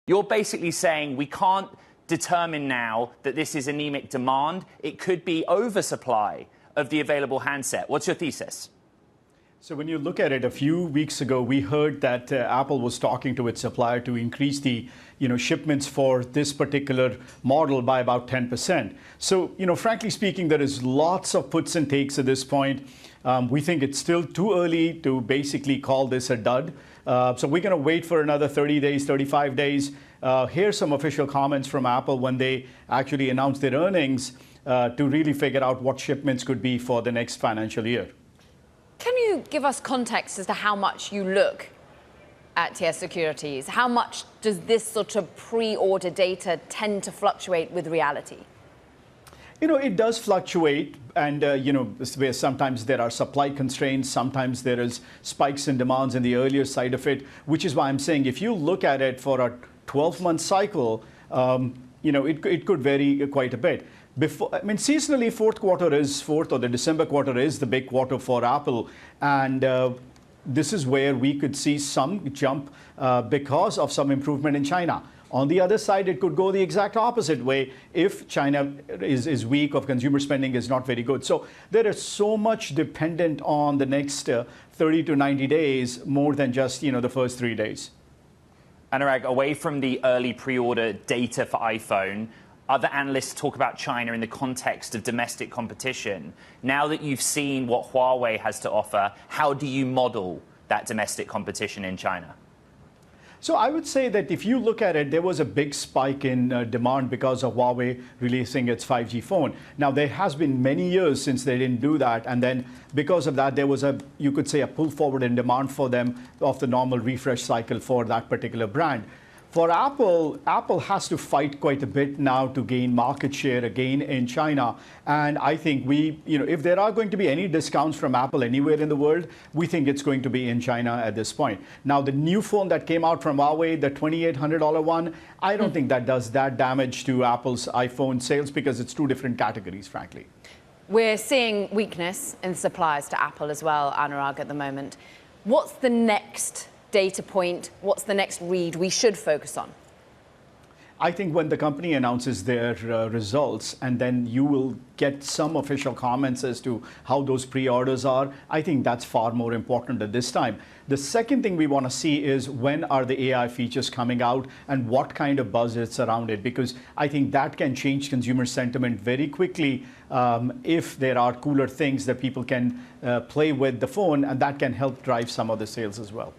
You're basically saying we can't determine now that this is anemic demand. It could be oversupply of the available handset. What's your thesis? So when you look at it, a few weeks ago, we heard that Apple was talking to its supplier to increase the shipments for this particular model by about 10%. So, frankly speaking, there is lots of puts and takes at this point. We think it's still too early to basically call this a dud. So we're going to wait for another 30 days, 35 days. Here's some official comments from Apple when they actually announced their earnings to really figure out what shipments could be for the next financial year. Can you give us context as to how much you look at TS Securities? How much does this sort of pre-order data tend to fluctuate with reality? It does fluctuate, and where sometimes there are supply constraints, sometimes there is spikes in demands in the earlier side of it, which is why I'm saying if you look at it for a 12-month cycle, it could vary quite a bit. Seasonally, the December quarter is the big quarter for Apple, and this is where we could see some jump because of some improvement in China. On the other side, it could go the exact opposite way if China is weak or consumer spending is not very good. So there is so much dependent on the next 30 to 90 days more than just the first 3 days. Anurag, away from the early pre-order data for iPhone, other analysts talk about China in the context of domestic competition. Now that you've seen what Huawei has to offer, how do you model that domestic competition in China? So I would say that if you look at it, there was a big spike in demand because of Huawei releasing its 5G phone. Now, there has been many years since they didn't do that. And then because of that, there was you could say, a pull forward in demand for them of the normal refresh cycle for that particular brand. For Apple, Apple has to fight quite a bit now to gain market share again in China. And I think if there are going to be any discounts from Apple anywhere in the world, we think it's going to be in China at this point. Now, the new phone that came out from Huawei, the $2,800 one, I don't think that does that damage to Apple's iPhone sales because it's two different categories, frankly. We're seeing weakness in supplies to Apple as well, Anurag, at the moment. What's the next data point? What's the next read we should focus on? I think when the company announces their results and then you will get some official comments as to how those pre-orders are, I think that's far more important at this time. The second thing we want to see is when are the AI features coming out and what kind of buzz is around it, because I think that can change consumer sentiment very quickly if there are cooler things that people can play with the phone, and that can help drive some of the sales as well.